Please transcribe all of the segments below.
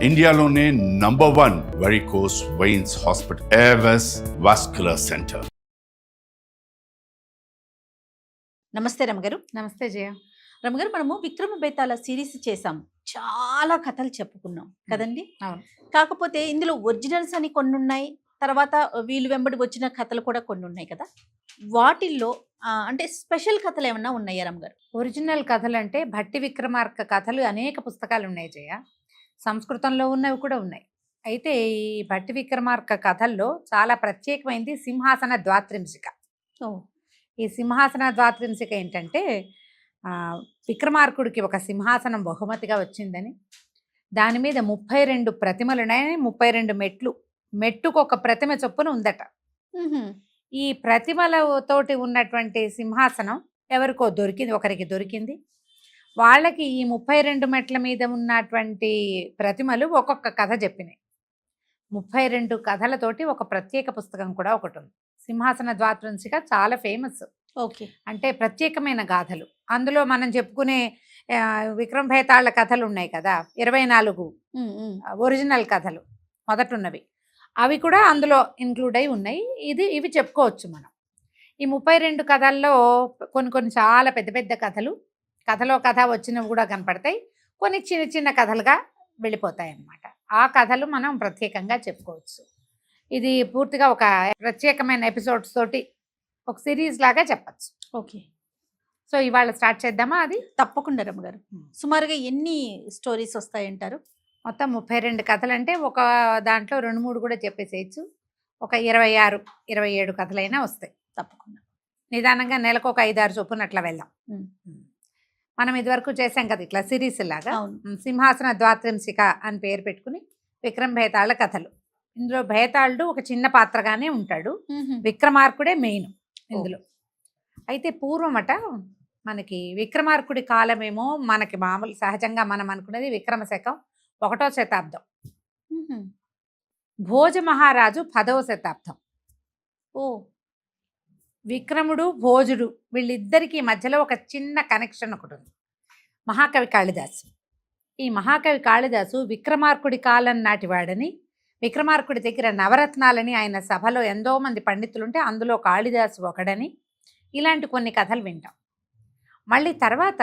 ఇండియాలోనే #1 varicose veins hospital, Avis vascular centre. నమస్తే రమగారు. నమస్తే జయ. రమగారు, మనము విక్రమ బేతాళ సిరీస్ చేసాము, చాలా కథలు చెప్పుకున్నాం కదండి. అవును. కాకపోతే ఇందులో ఒరిజినల్స్ అని కొన్ని ఉన్నాయి, తర్వాత వీళ్ళు వెంబడి వచ్చిన కథలు కూడా కొన్ని ఉన్నాయి కదా. వాటిల్లో అంటే స్పెషల్ కథలు ఏమన్నా ఉన్నాయా రమగారు? ఒరిజినల్ కథలు అంటే భట్టి విక్రమార్క కథలు అనేక పుస్తకాలు ఉన్నాయి జయ. సంస్కృతంలో ఉన్నవి కూడా ఉన్నాయి. అయితే ఈ భట్టి విక్రమార్క కథల్లో చాలా ప్రత్యేకమైనది సింహాసన ద్వాత్రింశిక. ఈ సింహాసన ద్వాత్రింశిక ఏంటంటే విక్రమార్కుడికి ఒక సింహాసనం బహుమతిగా వచ్చిందని, దాని మీద 32 ప్రతిమలున్నాయని, 32 మెట్లు, మెట్టుకు ఒక ప్రతిమ చొప్పున ఉందట. ఈ ప్రతిమలతోటి ఉన్నటువంటి సింహాసనం ఎవరికో దొరికింది, ఒకరికి దొరికింది. వాళ్ళకి ఈ 32 మెట్ల మీద ఉన్నటువంటి ప్రతిమలు ఒక్కొక్క కథ చెప్పినాయి. 32 కథలతోటి ఒక ప్రత్యేక పుస్తకం కూడా ఒకటి ఉంది. సింహాసన ద్వాత్రింశిక చాలా ఫేమస్. ఓకే. అంటే ప్రత్యేకమైన గాథలు. అందులో మనం చెప్పుకునే విక్రమ భేతాళ కథలు ఉన్నాయి కదా, 24 ఒరిజినల్ కథలు మొదటున్నవి, అవి కూడా అందులో ఇంక్లూడ్ అయి ఉన్నాయి. ఇవి చెప్పుకోవచ్చు మనం. ఈ 32 కథల్లో కొన్ని చాలా పెద్ద పెద్ద కథలు, కథలో కథ వచ్చినవి కూడా కనపడతాయి, కొన్ని చిన్న చిన్న కథలుగా వెళ్ళిపోతాయి అన్నమాట. ఆ కథలు మనం ప్రత్యేకంగా చెప్పుకోవచ్చు. ఇది పూర్తిగా ఒక ప్రత్యేకమైన ఎపిసోడ్స్ తోటి ఒక సిరీస్ లాగా చెప్పచ్చు. ఓకే. సో ఇవాళ స్టార్ట్ చేద్దామా? అది తప్పకుండా రమగారు. సుమారుగా ఎన్ని స్టోరీస్ వస్తాయంటారు? మొత్తం 32 కథలు అంటే ఒక దాంట్లో 2-3 కూడా చెప్పేసేయచ్చు. ఒక 26-27 కథలైనా వస్తాయి తప్పకుండా. నిదానంగా నెలకు ఒక 5-6 చొప్పున అట్లా వెళ్దాం. మనం ఇదివరకు చేసాం కదా ఇట్లా సిరీస్ లాగా. సింహాసన ద్వాత్రింశిక అని పేరు పెట్టుకుని విక్రమ భేతాళ కథలు. ఇందులో భేతాళుడు ఒక చిన్న పాత్రగానే ఉంటాడు, విక్రమార్కుడే మెయిన్ ఇందులో. అయితే పూర్వమట మనకి విక్రమార్కుడి కాలమేమో మనకి మామూలు సహజంగా మనం అనుకునేది విక్రమ శకం 1వ శతాబ్దం, భోజ మహారాజు 10వ శతాబ్దం. విక్రముడు భోజుడు వీళ్ళిద్దరికీ మధ్యలో ఒక చిన్న కనెక్షన్ ఒకటి ఉంది, మహాకవి కాళిదాసు. ఈ మహాకవి కాళిదాసు విక్రమార్కుడి కాలం నాటి వాడని, విక్రమార్కుడి దగ్గర నవరత్నాలని ఆయన సభలో ఎంతో మంది పండితులుంటే అందులో కాళిదాసు ఒకడని, ఇలాంటి కొన్ని కథలు వింటాం. మళ్ళీ తర్వాత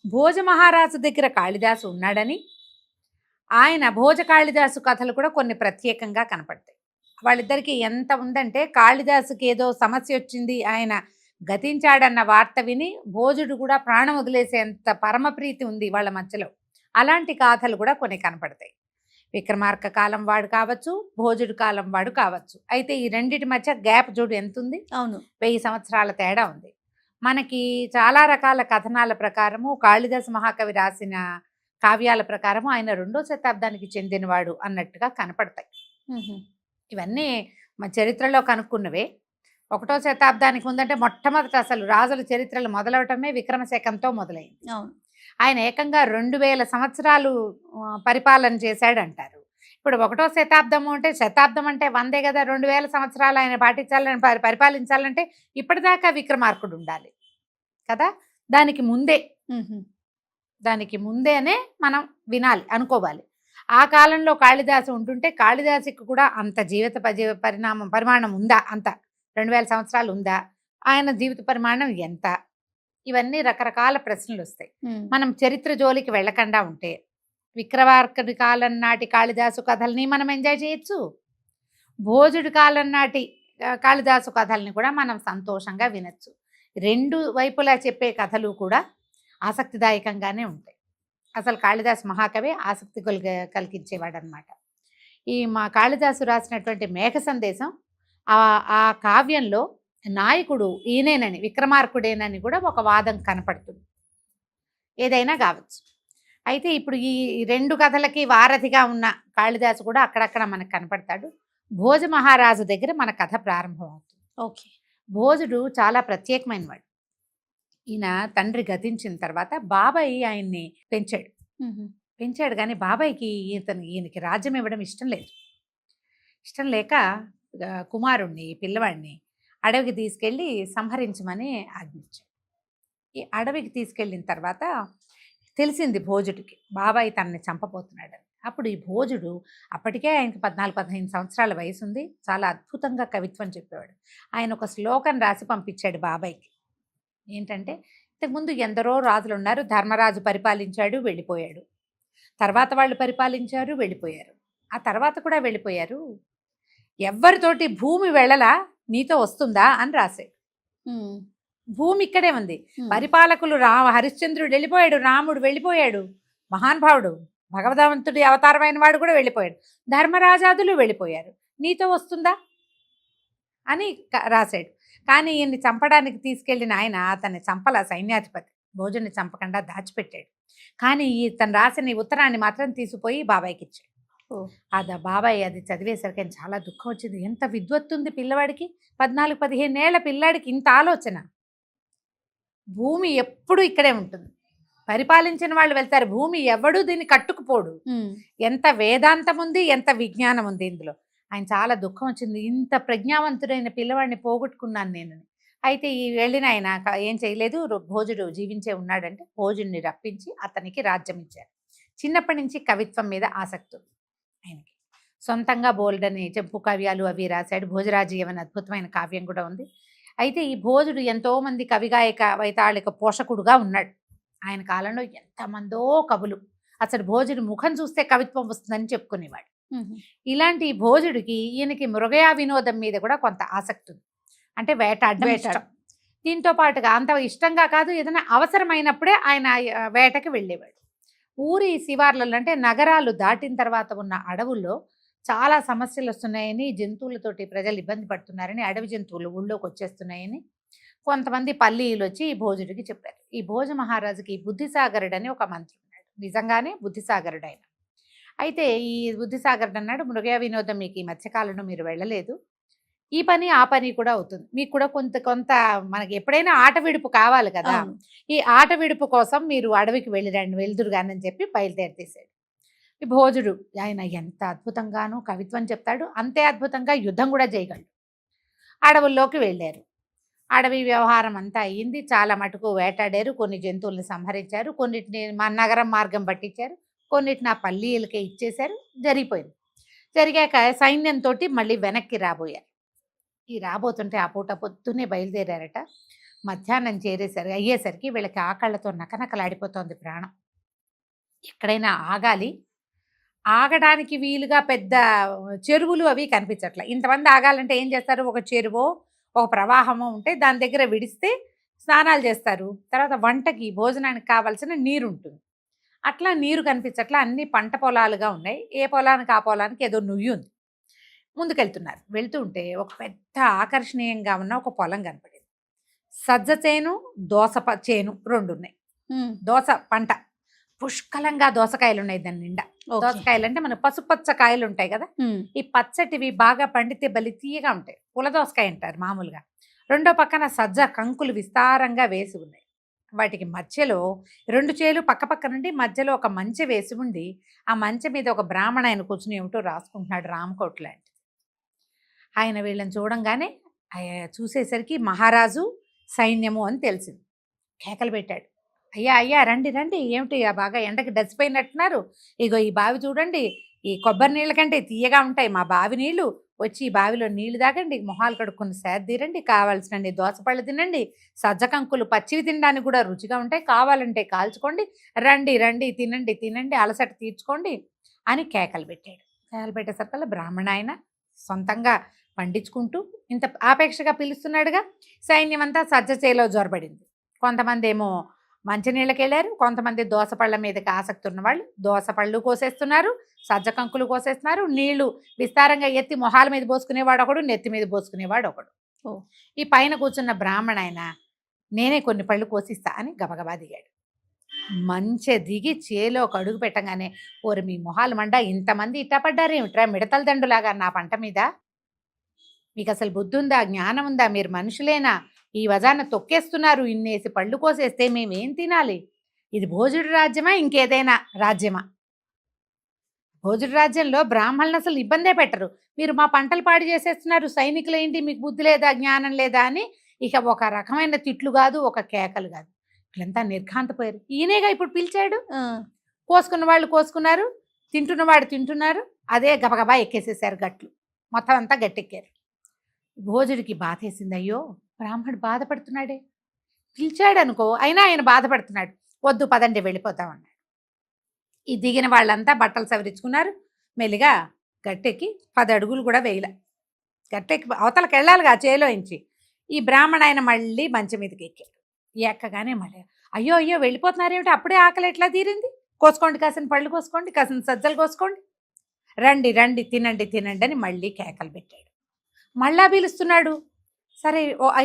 భోజ మహారాజు దగ్గర కాళిదాసు ఉన్నాడని, ఆయన భోజ కాళిదాసు కథలు కూడా కొన్ని ప్రత్యేకంగా కనపడతాయి. వాళ్ళిద్దరికీ ఎంత ఉందంటే, కాళిదాసుకి ఏదో సమస్య వచ్చింది, ఆయన గతించాడన్న వార్త విని భోజుడు కూడా ప్రాణం వదిలేసేంత పరమప్రీతి ఉంది వాళ్ళ మధ్యలో. అలాంటి గాథలు కూడా కొన్ని కనపడతాయి. విక్రమార్క కాలం వాడు కావచ్చు, భోజుడు కాలం వాడు కావచ్చు. అయితే ఈ రెండిటి మధ్య గ్యాప్ చూడు ఎంత ఉంది. అవును, 1000 సంవత్సరాల తేడా ఉంది. మనకి చాలా రకాల కథనాల ప్రకారము, కాళిదాసు మహాకవి రాసిన కావ్యాల ప్రకారము ఆయన 2వ శతాబ్దానికి చెందినవాడు అన్నట్టుగా కనపడతాయి. ఇవన్నీ మన చరిత్రలో కనుక్కున్నవే. 1వ శతాబ్దానికి ఉందంటే మొట్టమొదట అసలు రాజుల చరిత్రలు మొదలవటమే విక్రమ శకంతో మొదలైంది. అవును, ఆయన ఏకంగా 2000 సంవత్సరాలు పరిపాలన చేశాడంటారు. ఇప్పుడు 1వ శతాబ్దము అంటే, శతాబ్దం అంటే 100 కదా, 2000 సంవత్సరాలు ఆయన పాటించాలని పరిపాలించాలంటే ఇప్పటిదాకా విక్రమార్కుడు ఉండాలి కదా. దానికి ముందేనే మనం వినాలి, అనుకోవాలి. ఆ కాలంలో కాళిదాసు ఉంటుంటే కాళిదాసుకి కూడా అంత జీవిత పరిమాణం ఉందా, అంత 2000 సంవత్సరాలు ఉందా, ఆయన జీవిత పరిమాణం ఎంత, ఇవన్నీ రకరకాల ప్రశ్నలు వస్తాయి. మనం చరిత్ర జోలికి వెళ్ళకుండా ఉంటే విక్రమార్కుడి కాలం నాటి కాళిదాసు కథల్ని మనం ఎంజాయ్ చేయొచ్చు, భోజుడి కాలం నాటి కాళిదాసు కథల్ని కూడా మనం సంతోషంగా వినొచ్చు. 2 వైపులా చెప్పే కథలు కూడా ఆసక్తిదాయకంగానే ఉంటాయి. అసలు కాళిదాసు మహాకవి ఆసక్తి కలిగించేవాడు అనమాట. ఈ మా కాళిదాసు రాసినటువంటి మేఘ సందేశం, ఆ కావ్యంలో నాయకుడు ఈయనేనని, విక్రమార్కుడేనని కూడా ఒక వాదం కనపడుతుంది. ఏదైనా కావచ్చు. అయితే ఇప్పుడు ఈ 2 కథలకి వారధిగా ఉన్న కాళిదాసు కూడా అక్కడక్కడ మనకు కనపడతాడు. భోజ మహారాజు దగ్గర మన కథ ప్రారంభం అవుతుంది. ఓకే. భోజుడు చాలా ప్రత్యేకమైన వాడు. ఈయన తండ్రి గతించిన తర్వాత బాబాయి ఆయన్ని పెంచాడు కానీ బాబాయికి ఈయనకి రాజ్యం ఇవ్వడం ఇష్టం లేక కుమారుణ్ణి, పిల్లవాడిని అడవికి తీసుకెళ్ళి సంహరించమని ఆజ్ఞించాడు. ఈ అడవికి తీసుకెళ్ళిన తర్వాత తెలిసింది భోజుడికి, బాబాయి తనని చంపబోతున్నాడని. అప్పుడు ఈ భోజుడు అప్పటికే ఆయనకి 14-15 సంవత్సరాల వయసు ఉంది. చాలా అద్భుతంగా కవిత్వం చెప్పేవాడు. ఆయన ఒక శ్లోకం రాసి పంపించాడు బాబాయ్కి. ఏంటంటే, ఇంతకుముందు ఎందరో రాజులు ఉన్నారు. ధర్మరాజు పరిపాలించాడు, వెళ్ళిపోయాడు. తర్వాత వాళ్ళు పరిపాలించారు, వెళ్ళిపోయారు. ఆ తర్వాత కూడా వెళ్ళిపోయారు. ఎవ్వరితోటి భూమి వెళ్ళలా, నీతో వస్తుందా అని రాశాడు. భూమి ఇక్కడే ఉంది. పరిపాలకులు హరిశ్చంద్రుడు వెళ్ళిపోయాడు, రాముడు వెళ్ళిపోయాడు, మహానుభావుడు భగవదవంతుడి అవతారమైన వాడు కూడా వెళ్ళిపోయాడు, ధర్మరాజాదులు వెళ్ళిపోయారు, నీతో వస్తుందా అని రాశాడు. కానీ ఈయన్ని చంపడానికి తీసుకెళ్లిన ఆయన అతన్ని చంపల, సైన్యాధిపతి భోజుని చంపకుండా దాచిపెట్టాడు. కానీ తను రాసిన ఈ ఉత్తరాన్ని మాత్రం తీసుకుపోయి బాబాయ్కి ఇచ్చాడు. బాబాయ్ అది చదివేసరికి ఆయన చాలా దుఃఖం వచ్చింది. ఎంత విద్వత్తుంది పిల్లవాడికి, 14-15 ఏళ్ల పిల్లాడికి ఇంత ఆలోచన. భూమి ఎప్పుడు ఇక్కడే ఉంటుంది, పరిపాలించిన వాళ్ళు వెళ్తారు, భూమి ఎవడు దీన్ని కట్టుకుపోడు. ఎంత వేదాంతం ఉంది, ఎంత విజ్ఞానం ఉంది ఇందులో. ఆయన చాలా దుఃఖం వచ్చింది. ఇంత ప్రజ్ఞావంతుడైన పిల్లవాడిని పోగొట్టుకున్నాను నేను. అయితే ఈ వెళ్ళిన ఆయన ఏం చేయలేదు, భోజుడు జీవించే ఉన్నాడంటే భోజుడిని రప్పించి అతనికి రాజ్యం ఇచ్చారు. చిన్నప్పటి నుంచి కవిత్వం మీద ఆసక్తి ఉంది ఆయనకి. సొంతంగా బోల్డని చెంపు కావ్యాలు అవి రాశాడు. భోజరాజీయం అనే అద్భుతమైన కావ్యం కూడా ఉంది. అయితే ఈ భోజుడు ఎంతోమంది కవిగాయక వైతాళిక పోషకుడుగా ఉన్నాడు. ఆయన కాలంలో ఎంతమందో కవులు, అసలు భోజుడి ముఖం చూస్తే కవిత్వం వస్తుందని చెప్పుకునేవాడు. ఇలాంటి భోజుడికి ఈయనకి మృగయా వినోదం మీద కూడా కొంత ఆసక్తి ఉంది. అంటే వేటాడడం ఇష్టం. దీంతో పాటుగా అంత ఇష్టంగా కాదు, ఏదైనా అవసరమైనప్పుడే ఆయన వేటకి వెళ్ళేవాడు. ఊరి శివార్లలో అంటే నగరాలు దాటిన తర్వాత ఉన్న అడవుల్లో చాలా సమస్యలు వస్తున్నాయని, జంతువులతోటి ప్రజలు ఇబ్బంది పడుతున్నారని, అడవి జంతువులు ఊళ్ళోకి వచ్చేస్తున్నాయని కొంతమంది పల్లీలు వచ్చి ఈ భోజుడికి చెప్పారు. ఈ భోజ మహారాజుకి బుద్ధిసాగరుడు అని ఒక మంత్రి ఉన్నాడు. నిజంగానే బుద్ధిసాగరుడు ఆయన. అయితే ఈ బుద్ధిసాగరుడు అన్నాడు, మృగయా వినోదం మీకు ఈ మధ్యకాలంలో మీరు వెళ్ళలేదు, ఈ పని ఆ పని కూడా అవుతుంది, మీకు కూడా కొంత మనకి ఎప్పుడైనా ఆట విడుపు కావాలి కదా, ఈ ఆట విడుపు కోసం మీరు అడవికి వెళ్దురు కానీ అని చెప్పి బయలుదేరితీశాడు. ఈ భోజుడు ఆయన ఎంత అద్భుతంగానూ కవిత్వం చెప్తాడు, అంతే అద్భుతంగా యుద్ధం కూడా చేయగలడు. అడవుల్లోకి వెళ్ళారు. అడవి వ్యవహారం అంతా అయ్యింది. చాలా మటుకు వేటాడారు, కొన్ని జంతువుల్ని సంహరించారు, కొన్నిటిని మా నగరం మార్గం పట్టించారు, కొన్నిటిని ఆ పల్లీలకే ఇచ్చేశారు. జరిగిపోయింది. జరిగాక సైన్యంతో మళ్ళీ వెనక్కి రాబోయారు. ఈ రాబోతుంటే ఆ పూట పొద్దున్నే బయలుదేరారట. మధ్యాహ్నం అయ్యేసరికి వీళ్ళకి ఆకళ్లతో నకనకలాడిపోతోంది ప్రాణం. ఎక్కడైనా ఆగాలి, ఆగడానికి వీలుగా పెద్ద చెరువులు అవి కనిపించట్లే. ఇంతమంది ఆగాలంటే ఏం చేస్తారు, ఒక చెరువో ఒక ప్రవాహమో ఉంటే దాని దగ్గర విడిస్తే స్నానాలు చేస్తారు, తర్వాత వంటకి భోజనానికి కావాల్సిన నీరు ఉంటుంది. అట్లా నీరు కనిపించట్లా, అన్ని పంట పొలాలుగా ఉన్నాయి. ఏ పొలానికి ఆ పొలానికి ఏదో నుయ్యి ఉంది. ముందుకెళ్తున్నారు. వెళ్తూ ఉంటే ఒక పెద్ద ఆకర్షణీయంగా ఉన్న ఒక పొలం కనపడింది. సజ్జ చేను, దోస చేను 2 ఉన్నాయి. దోస పంట పుష్కలంగా దోసకాయలు ఉన్నాయి దాని నిండా. దోసకాయలు అంటే మన పసుపచ్చ కాయలు ఉంటాయి కదా, ఈ పచ్చటివి బాగా పండితే బలి తీయగా ఉంటాయి, పుల దోసకాయ అంటారు మామూలుగా. రెండో పక్కన సజ్జ కంకులు విస్తారంగా వేసి ఉన్నాయి. వాటికి మధ్యలో 2 చేలు పక్క పక్క నుండి మధ్యలో ఒక మంచె వేసి ఉండి, ఆ మంచె మీద ఒక బ్రాహ్మణ ఆయన కూర్చుని ఏమిటో రాసుకుంటున్నాడు, రామకోట్ లాంటి. ఆయన వీళ్ళని చూడంగానే చూసేసరికి మహారాజు సైన్యము అని తెలిసింది. కేకలు పెట్టాడు, అయ్యా అయ్యా రండి రండి, ఏమిటి బాగా ఎండకి డచ్చిపోయినట్టున్నారు, ఇగో ఈ బావి చూడండి, ఈ కొబ్బరి నీళ్ళ కంటే తీయగా ఉంటాయి మా బావి నీళ్లు, వచ్చి ఈ బావిలో నీళ్లు తాగండి, మొహాలు కడుక్కుని సేద్దీరండి, కావాల్సినండి దోసపళ్ళు తినండి, సజ్జ కంకులు పచ్చివి తినడానికి కూడా రుచిగా ఉంటాయి, కావాలంటే కాల్చుకోండి, రండి రండి తినండి తినండి, అలసట తీర్చుకోండి అని కేకలు పెట్టాడు. కేకలు పెట్టేసరికల్లా బ్రాహ్మణ ఆయన సొంతంగా పండించుకుంటూ ఇంత ఆపేక్షగా పిలుస్తున్నాడుగా. సైన్యం అంతా సజ్జ చేలో జొరబడింది. కొంతమంది ఏమో మంచినీళ్ళకి వెళ్ళారు, కొంతమంది దోసపళ్ళ మీదకి ఆసక్తి ఉన్న వాళ్ళు దోసపళ్ళు కోసేస్తున్నారు, సజ్జ కంకులు కోసేస్తున్నారు, నీళ్లు విస్తారంగా ఎత్తి మొహాల మీద పోసుకునేవాడు ఒకడు, నెత్తి మీద పోసుకునేవాడు ఒకడు. ఈ పైన కూర్చున్న బ్రాహ్మణ ఆయన నేనే కొన్ని పళ్ళు కోసిస్తా అని గబగబా దిగాడు. మంచి దిగి చేలో ఒక అడుగు పెట్టగానే, ఓరి మీ మొహాలు మండ, ఇంతమంది ఇట్టపడ్డారు ఏమిట్రా మిడతల దండులాగా నా పంట మీద, మీకు అసలు బుద్ధి ఉందా, జ్ఞానం ఉందా, మీరు మనుషులేనా, ఈ వజాన తొక్కేస్తున్నారు, ఇన్నేసి పళ్ళు కోసేస్తే మేమేం తినాలి, ఇది భోజుడి రాజ్యమా ఇంకేదైనా రాజ్యమా, భోజుడి రాజ్యంలో బ్రాహ్మణులు అసలు ఇబ్బందే పెట్టరు, మీరు మా పంటలు పాడు చేసేస్తున్నారు, సైనికులు ఏంటి మీకు బుద్ధి లేదా జ్ఞానం లేదా అని ఇక ఒక రకమైన తిట్లు కాదు, ఒక కేకలు కాదు, వీళ్ళంతా నిర్ఘాంతపోయారు. ఈయనేగా ఇప్పుడు పిలిచాడు, కోసుకున్న వాళ్ళు కోసుకున్నారు, తింటున్నవాడు తింటున్నారు, అదే గబగబా ఎక్కేసేసారు గట్లు, మొత్తం అంతా గట్టెక్కారు. భోజుడికి బాధేసింది, అయ్యో బ్రాహ్మడు బాధపడుతున్నాడే, పిలిచాడు అనుకో, అయినా ఆయన బాధపడుతున్నాడు, వద్దు పదండి వెళ్ళిపోతామన్నాడు. ఈ దిగిన వాళ్ళంతా బట్టలు సవరించుకున్నారు, మెల్లిగా గట్టెక్కి 10 అడుగులు కూడా వేయలే, గట్టెక్కి అవతలకి వెళ్ళాలిగా చేలోంచి. ఈ బ్రాహ్మణ ఆయన మళ్ళీ మంచం మీదకి ఎక్కాడు. ఎక్కగానే మళ్ళీ అయ్యో అయ్యో వెళ్ళిపోతున్నారేమిటి, అప్పుడే ఆకలి ఎట్లా తీరింది, కోసుకోండి కాసిన పళ్ళు కోసుకోండి, కాసిన సజ్జలు కోసుకోండి, రండి రండి తినండి తినండి అని మళ్ళీ కేకలు పెట్టాడు. మళ్ళా పిలుస్తున్నాడు. సరే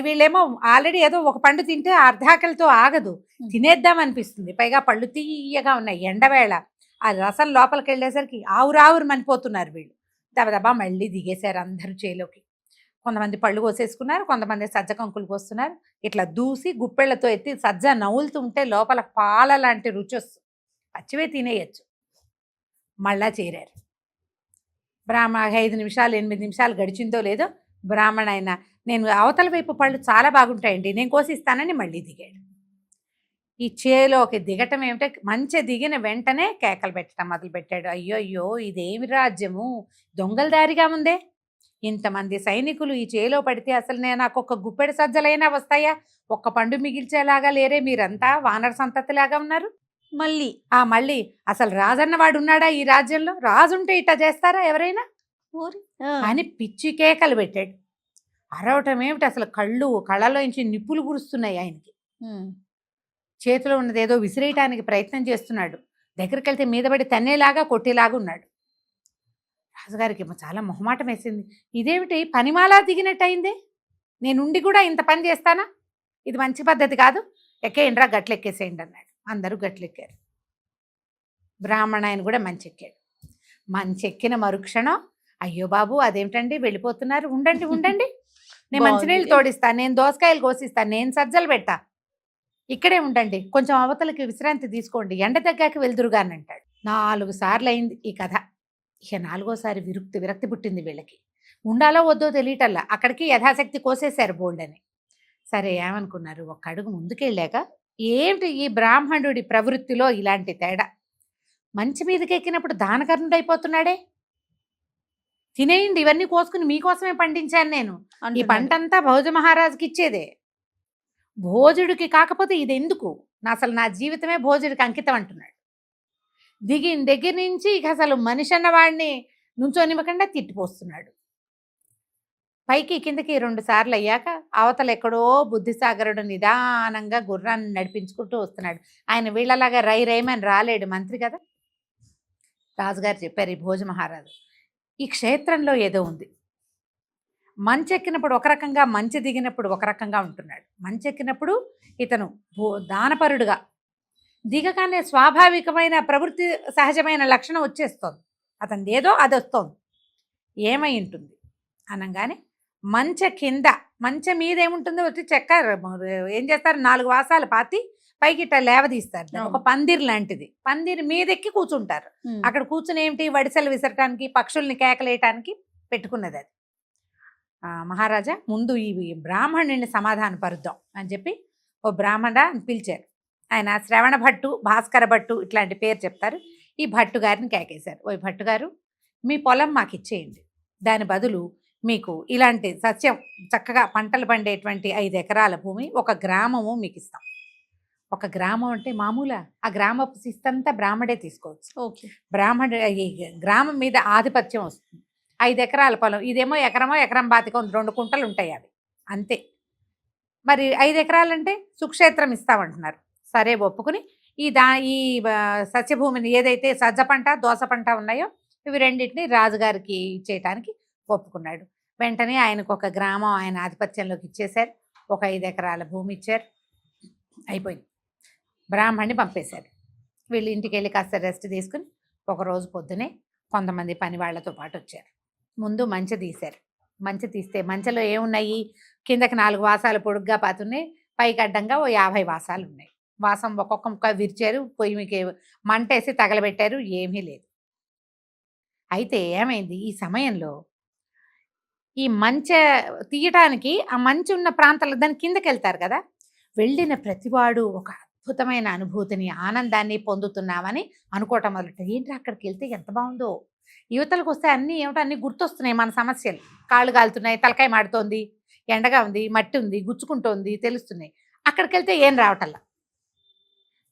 వీళ్ళేమో ఆల్రెడీ ఏదో ఒక పండు తింటే అర్ధాకలితో ఆగదు, తినేద్దాం అనిపిస్తుంది, పైగా పళ్ళు తీయగా ఉన్నాయి, ఎండవేళ, ఆ రసం లోపలికి వెళ్ళేసరికి ఆవురావురు మనిపోతున్నారు వీళ్ళు. దబదబా మళ్ళీ దిగేశారు అందరూ చేలోకి. కొంతమంది పళ్ళు కోసేసుకున్నారు, కొంతమంది సజ్జ కంకులు కోస్తున్నారు. ఇట్లా దూసి గుప్పెళ్లతో ఎత్తి సజ్జ నవ్వులుతుంటే లోపల పాల లాంటి రుచి వస్తుంది, పచ్చివే తినేయచ్చు. మళ్ళా చేరారు. 5 నిమిషాలు 8 నిమిషాలు గడిచిందో లేదో బ్రాహ్మణ ఆయన, నేను అవతల వైపు పళ్ళు చాలా బాగుంటాయండి, నేను కోసిస్తానని మళ్ళీ దిగాడు. ఈ చేలోకి దిగటం ఏమిటో, మంచి దిగిన వెంటనే కేకలు పెట్టడం మొదలుపెట్టాడు. అయ్యో అయ్యో ఇదేమి రాజ్యము, దొంగల దారిగా ఉందే, ఇంతమంది సైనికులు ఈ చేలో పడితే అసలు నాకు ఒక గుప్పెడు సజ్జలైనా వస్తాయా, ఒక్క పండు మిగిల్చేలాగా లేరే, మీరంతా వానర సంతతిలాగా ఉన్నారు. మళ్ళీ అసలు రాజన్న వాడు ఉన్నాడా ఈ రాజ్యంలో, రాజుంటే ఇట్లా చేస్తారా ఎవరైనా అని పిచ్చి కేకలు పెట్టాడు. అరవటం ఏమిటి, అసలు కళ్ళలోంచి నిప్పులు కురుస్తున్నాయి ఆయనకి. చేతిలో ఉన్నది ఏదో విసిరేయటానికి ప్రయత్నం చేస్తున్నాడు, దగ్గరికి వెళ్తే మీద పడి తన్నేలాగా కొట్టేలాగా ఉన్నాడు. రాజుగారికి చాలా మొహమాటం వేసింది, ఇదేమిటి పనిమాలా దిగినట్టు అయిందే, నేనుండి కూడా ఇంత పని చేస్తానా, ఇది మంచి పద్ధతి కాదు, ఎక్కేయండిరా గట్లెక్కేసేయండి అన్నాడు. అందరూ గట్లెక్కారు. బ్రాహ్మణ ఆయన కూడా మంచెక్కాడు. మంచెక్కిన మరుక్షణం, అయ్యో బాబు అదేమిటండి వెళ్ళిపోతున్నారు, ఉండండి ఉండండి, నేను మంచినీళ్ళు తోడిస్తాను, నేను దోసకాయలు కోసిస్తాను, నేను సజ్జలు పెడతా, ఇక్కడే ఉండండి, కొంచెం అవతలకి విశ్రాంతి తీసుకోండి, ఎండ తగ్గాక వెళ్దురుగా అని అంటాడు. 4 సార్లు అయింది ఈ కథ. ఇక 4వసారి విరక్తి పుట్టింది వీళ్ళకి, ఉండాలో వద్దో తెలియటల్లా, అక్కడికి యథాశక్తి కోసేశారు బోల్డని. సరే ఏమనుకున్నారు, ఒక్క అడుగు ముందుకెళ్ళాక, ఏమిటి ఈ బ్రాహ్మణుడి ప్రవృత్తిలో ఇలాంటి తేడా, మంచి మీదకి ఎక్కినప్పుడు దానకర్ణుడు అయిపోతున్నాడే, తినేయండి ఇవన్నీ కోసుకుని మీకోసమే పండించాను నేను, ఈ పంటంతా భోజ మహారాజుకి ఇచ్చేదే, భోజుడికి కాకపోతే ఇది ఎందుకు, అసలు నా జీవితమే భోజుడికి అంకితం అంటున్నాడు. దిగిన దగ్గర నుంచి ఇక అసలు మనిషి అన్న వాడిని నుంచోనివ్వకుండా తిట్టిపోస్తున్నాడు. పైకి కిందకి 2 సార్లు అయ్యాక అవతల ఎక్కడో బుద్ధిసాగరుడు నిదానంగా గుర్రాన్ని నడిపించుకుంటూ వస్తున్నాడు. ఆయన వీళ్ళలాగా రైమని రాలేడు, మంత్రి కదా. రాజుగారు చెప్పారు ఈ భోజ మహారాజు, ఈ క్షేత్రంలో ఏదో ఉంది, మంచెక్కినప్పుడు ఒక రకంగా, మంచి దిగినప్పుడు ఒక రకంగా ఉంటున్నాడు. మంచెక్కినప్పుడు ఇతను దానపరుడుగా, దిగగానే స్వాభావికమైన ప్రవృత్తి సహజమైన లక్షణం వచ్చేస్తోంది, అతనిది ఏదో అది వస్తోంది, ఏమై ఉంటుంది అనగానే మంచం మీద ఏముంటుందో వచ్చి చెక్క ఏం చేస్తారు, 4 వాసాలు పాతి పైకి ఇట్లా లేవదీస్తారు, ఒక పందిరి లాంటిది, పందిరి మీదెక్కి కూర్చుంటారు. అక్కడ కూర్చుని ఏమిటి, వడిసెలు విసరటానికి, పక్షుల్ని కేకలేయటానికి పెట్టుకున్నది అది. మహారాజా ముందు ఈ బ్రాహ్మణుడిని సమాధాన పరుద్దాం అని చెప్పి ఓ బ్రాహ్మణ అని పిలిచారు. ఆయన శ్రవణ భట్టు, భాస్కర భట్టు ఇట్లాంటి పేరు చెప్తారు. ఈ భట్టు గారిని కేకేశారు, ఓ భట్టు గారు మీ పొలం మాకు ఇచ్చేయండి, దాని బదులు మీకు ఇలాంటి సస్యం చక్కగా పంటలు పండేటువంటి 5 ఎకరాల భూమి, ఒక గ్రామము మీకు ఇస్తాం. ఒక గ్రామం అంటే మామూలా, ఆ గ్రామపు శిస్తంతా బ్రాహ్మడే తీసుకోవచ్చు. ఓకే, బ్రాహ్మడు ఈ గ్రామం మీద ఆధిపత్యం వస్తుంది. 5 ఎకరాల పొలం, ఇదేమో ఎకరం బాతికం 2 కుంటలు ఉంటాయి అవి అంతే. మరి 5 ఎకరాలంటే సుక్షేత్రం ఇస్తామంటున్నారు. సరే ఒప్పుకుని ఈ సస్యభూమిని ఏదైతే సజ్జ పంట, దోస పంట ఉన్నాయో ఇవి రెండింటిని రాజుగారికి ఇచ్చేయటానికి ఒప్పుకున్నాడు. వెంటనే ఆయనకు ఒక గ్రామం ఆయన ఆధిపత్యంలోకి ఇచ్చేశారు, ఒక 5 ఎకరాల భూమి ఇచ్చారు, అయిపోయింది. బ్రాహ్మణ్ణి పంపేశారు. వీళ్ళు ఇంటికి వెళ్ళి కాస్త రెస్ట్ తీసుకుని ఒకరోజు పొద్దునే కొంతమంది పని వాళ్ళతో పాటు వచ్చారు. ముందు మంచె తీశారు. మంచె తీస్తే మంచెలో ఏమున్నాయి, కిందకి 4 వాసాలు పొడుగ్గా పాతున్నాయి, పైకి అడ్డంగా ఓ 50 వాసాలు ఉన్నాయి. వాసం ఒక్కొక్క ముక్క విరిచారు, పొయ్యికి మంటేసి తగలబెట్టారు, ఏమీ లేదు. అయితే ఏమైంది, ఈ సమయంలో ఈ మంచె తీయటానికి ఆ మంచి ఉన్న ప్రాంతాల్లో దాని కిందకి వెళ్తారు కదా, వెళ్ళిన ప్రతివాడు ఒక అద్భుతమైన అనుభూతిని ఆనందాన్ని పొందుతున్నామని అనుకోవటం మొదలెట్టు. ఏంటి అక్కడికి వెళ్తే ఎంత బాగుందో, యువతలకు వస్తే అన్నీ ఏమిటో అన్నీ గుర్తొస్తున్నాయి మన సమస్యలు. కాళ్ళు కాలుతున్నాయి, తలకాయ మాడుతోంది, ఎండగా ఉంది, మట్టి ఉంది, గుచ్చుకుంటోంది తెలుస్తున్నాయి. అక్కడికి వెళ్తే ఏం రావటల్లా.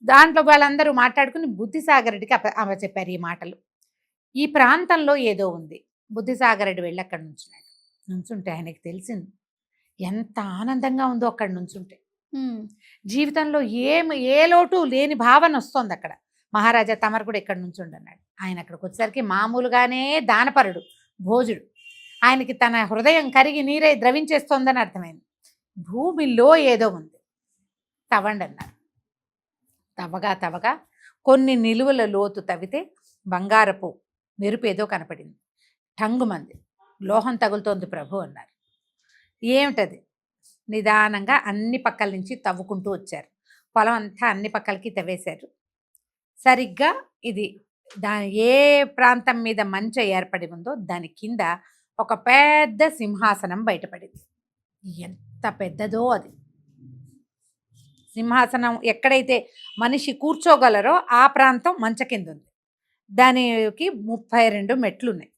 దాంట్లో వాళ్ళందరూ మాట్లాడుకుని బుద్ధిసాగరుడికి చెప్పారు ఈ మాటలు. ఈ ప్రాంతంలో ఏదో ఉంది. బుద్ధిసాగరుడు వెళ్ళి అక్కడ నుంచుంటే ఆయనకి తెలిసింది ఎంత ఆనందంగా ఉందో అక్కడ నుంచుంటే. జీవితంలో ఏ లోటు లేని భావన వస్తుంది అక్కడ. మహారాజా తమరు కూడా ఇక్కడ నుంచుండి అన్నాడు. ఆయన అక్కడికి వచ్చేసరికి మామూలుగానే దానపరుడు, భోజుడు. ఆయనకి తన హృదయం కరిగి నీరే ద్రవించేస్తోందని అర్థమైంది. భూమిలో ఏదో ఉంది, తవ్వండి అన్నారు. తవ్వగా కొన్ని నిలువల లోతు తవ్వితే బంగారపు మెరుపు ఏదో కనపడింది. టంగుమంది. లోహం తగులుతోంది ప్రభు అన్నారు. ఏమిటది? నిదానంగా అన్ని పక్కల నుంచి తవ్వుకుంటూ వచ్చారు. పొలం అంతా అన్ని పక్కలకి తవ్వేశారు. సరిగ్గా ఇది ఏ ప్రాంతం మీద మంచు ఏర్పడి ఉందో దాని కింద ఒక పెద్ద సింహాసనం బయటపడింది. ఎంత పెద్దదో అది సింహాసనం. ఎక్కడైతే మనిషి కూర్చోగలరో ఆ ప్రాంతం మంచ కింద ఉంది. దానికి 32 మెట్లు ఉన్నాయి.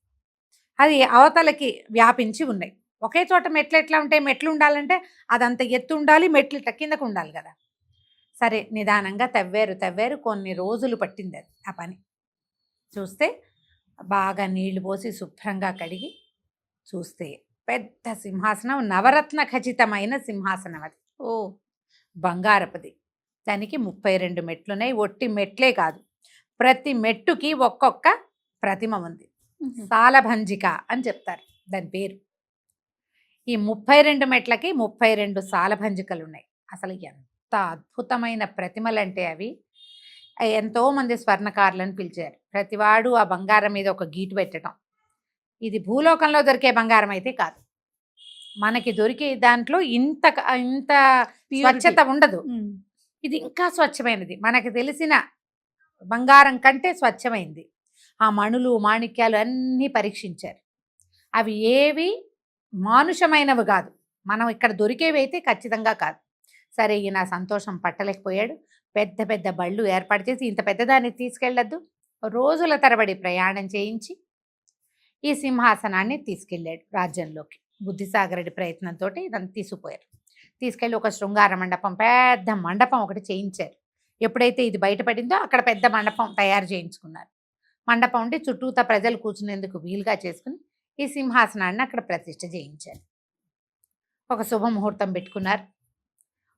అది అవతలకి వ్యాపించి ఉన్నాయి. ఒకే చోట మెట్లు ఎట్లా ఉంటాయి? మెట్లు ఉండాలంటే అదంత ఎత్తు ఉండాలి, మెట్లు కిందకు ఉండాలి కదా. సరే నిదానంగా తవ్వారు. కొన్ని రోజులు పట్టింది అది ఆ పని. చూస్తే బాగా నీళ్లు పోసి శుభ్రంగా కడిగి చూస్తే పెద్ద సింహాసనం, నవరత్న ఖచ్చితమైన సింహాసనం అది. ఓ బంగారపది. దానికి 32 మెట్లున్నాయి. ఒట్టి మెట్లే కాదు, ప్రతి మెట్టుకి ఒక్కొక్క ప్రతిమ ఉంది. సాలభంజిక అని చెప్తారు దాని పేరు. ఈ 32 మెట్లకి 32 సాలభంజికలు ఉన్నాయి. అసలు ఎంత అద్భుతమైన ప్రతిమలంటే అవి. ఎంతోమంది స్వర్ణకారులను పిలిచారు. ప్రతివాడు ఆ బంగారం మీద ఒక గీటు పెట్టడం. ఇది భూలోకంలో దొరికే బంగారం అయితే కాదు, మనకి దొరికే దాంట్లో ఇంత స్వచ్ఛత ఉండదు. ఇది ఇంకా స్వచ్ఛమైనది. మనకి తెలిసిన బంగారం కంటే స్వచ్ఛమైంది. ఆ మణులు మాణిక్యాలు అన్నీ పరీక్షించారు. అవి ఏవి మానుషమైనవి కాదు, మనం ఇక్కడ దొరికేవి అయితే ఖచ్చితంగా కాదు. సరే ఈయన సంతోషం పట్టలేకపోయాడు. పెద్ద పెద్ద బళ్ళు ఏర్పాటు చేసి ఇంత పెద్దదాన్ని తీసుకెళ్ళొద్దు, రోజుల తరబడి ప్రయాణం చేయించి ఈ సింహాసనాన్ని తీసుకెళ్ళాడు రాజ్యంలోకి. బుద్ధిసాగరుడి ప్రయత్నంతో దాన్ని తీసుకుపోయారు. తీసుకెళ్ళి ఒక శృంగార మండపం, పెద్ద మండపం ఒకటి చేయించారు. ఎప్పుడైతే ఇది బయటపడిందో అక్కడ పెద్ద మండపం తయారు చేయించుకున్నారు. మండపం ఉండి చుట్టూతా ప్రజలు కూర్చునేందుకు వీలుగా చేసుకుని ఈ సింహాసనాన్ని అక్కడ ప్రతిష్ఠ చేయించారు. ఒక శుభముహూర్తం పెట్టుకున్నారు.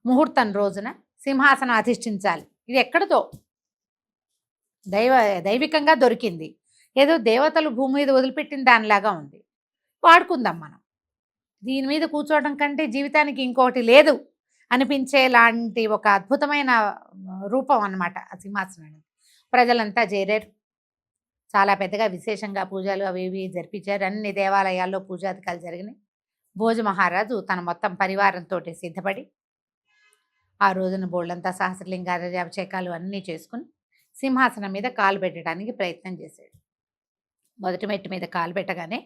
ముహూర్తం రోజున సింహాసనం అధిష్ఠించాలి. ఇది ఎక్కడిదో దైవికంగా దొరికింది. ఏదో దేవతలు భూమి మీద వదిలిపెట్టిన దానిలాగా ఉంది, వాడుకుందాం మనం. దీని మీద కూర్చోవడం కంటే జీవితానికి ఇంకోటి లేదు అనిపించేలాంటి ఒక అద్భుతమైన రూపం అన్నమాట ఆ సింహాసనాన్ని. ప్రజలంతా చేరారు. చాలా పెద్దగా విశేషంగా పూజలు అవి ఇవి జరిపించారు. అన్ని దేవాలయాల్లో పూజాధికాలు జరిగినాయి. భోజ మహారాజు తన మొత్తం పరివారంతో సిద్ధపడి ఆ రోజున బోళ్ళంతా సహస్రలింగార అభిషేకాలు అన్నీ చేసుకుని సింహాసనం మీద కాలు పెట్టడానికి ప్రయత్నం చేశాడు. మొదటి మెట్టు మీద కాలు పెట్టగానే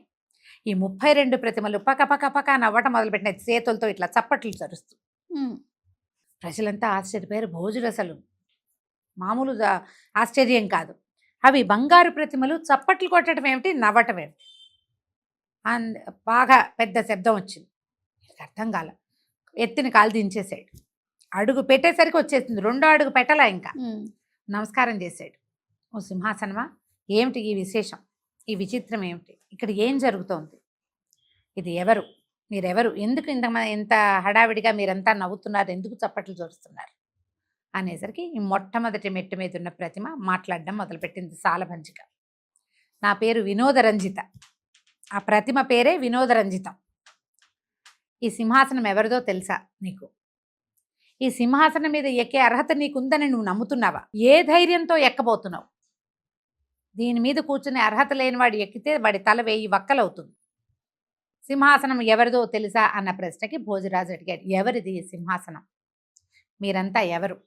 ఈ 32 ప్రతిమలు పక నవ్వటం మొదలుపెట్టినాయి. చేతులతో ఇట్లా చప్పట్లు చరుస్తూ. ప్రజలంతా ఆశ్చర్యపోయారు. భోజులు అసలు మామూలు ఆశ్చర్యం కాదు. అవి బంగారు ప్రతిమలు, చప్పట్లు కొట్టడం ఏమిటి, నవ్వటం ఏమిటి, బాగా పెద్ద శబ్దం వచ్చింది. అర్థం కాల. ఎత్తిన కాలు దించేశాడు. అడుగు పెట్టేసరికి వచ్చేసింది. 2వ అడుగు పెట్టలా. ఇంకా నమస్కారం చేశాడు. ఓ సింహాసనమా, ఏమిటి ఈ విశేషం, ఈ విచిత్రం ఏమిటి, ఇక్కడ ఏం జరుగుతోంది, ఇది ఎవరు, మీరెవరు, ఎందుకు ఇంత హడావిడిగా మీరంతా నవ్వుతున్నారు, ఎందుకు చప్పట్లు జోరుస్తున్నారు అనేసరికి ఈ మొట్టమొదటి మెట్టు మీద ఉన్న ప్రతిమ మాట్లాడడం మొదలుపెట్టింది. సాలభంజిక. నా పేరు వినోదరంజిత. ఆ ప్రతిమ పేరే వినోదరంజితం. ఈ సింహాసనం ఎవరిదో తెలుసా నీకు? ఈ సింహాసనం మీద ఎక్కే అర్హత నీకుందని నువ్వు నమ్ముతున్నావా? ఏ ధైర్యంతో ఎక్కబోతున్నావు? దీని మీద కూర్చునే అర్హత లేనివాడు ఎక్కితే వాడి తల 1000 వక్కలవుతుంది. సింహాసనం ఎవరిదో తెలుసా అన్న ప్రశ్నకి భోజరాజు అడిగాడు. ఎవరిది ఈ సింహాసనం? మీరంతా ఎవరు?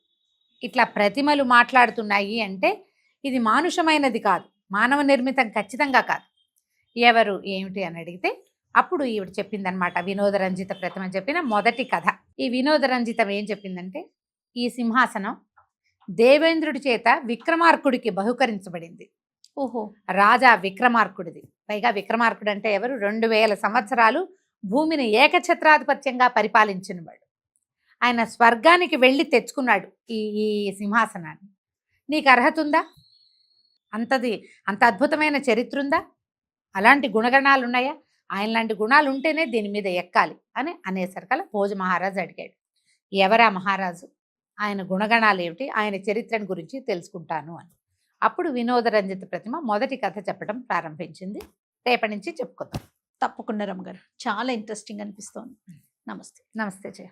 ఇట్లా ప్రతిమలు మాట్లాడుతున్నాయి అంటే ఇది మానుషమైనది కాదు, మానవ నిర్మితం ఖచ్చితంగా కాదు. ఎవరు ఏమిటి అని అడిగితే అప్పుడు ఈవిడ చెప్పిందనమాట. వినోదరంజిత ప్రతిమ చెప్పిన మొదటి కథ. ఈ వినోదరంజితం ఏం చెప్పిందంటే, ఈ సింహాసనం దేవేంద్రుడి చేత విక్రమార్కుడికి బహుకరించబడింది. ఓహో. రాజా విక్రమార్కుడిది. పైగా విక్రమార్కుడు అంటే ఎవరు? 2000 సంవత్సరాలు భూమిని ఏకఛత్రాధిపత్యంగా పరిపాలించినవాడు. ఆయన స్వర్గానికి వెళ్ళి తెచ్చుకున్నాడు ఈ ఈ సింహాసనాన్ని. నీకు అర్హత ఉందా? అంత అద్భుతమైన చరిత్ర ఉందా? అలాంటి గుణగణాలు ఉన్నాయా? ఆయన లాంటి గుణాలు ఉంటేనే దీని మీద ఎక్కాలి అని అనేసరికల్లా భోజ మహారాజు అడిగాడు, ఎవరా మహారాజు, ఆయన గుణగణాలు ఏమిటి, ఆయన చరిత్రను గురించి తెలుసుకుంటాను అని. అప్పుడు వినోదరంజిత ప్రతిమ మొదటి కథ చెప్పడం ప్రారంభించింది. రేపటి నుంచి చెప్పుకుందాం. తప్పకుండా రమ్మగారు, చాలా ఇంట్రెస్టింగ్ అనిపిస్తోంది. నమస్తే. నమస్తే జయ.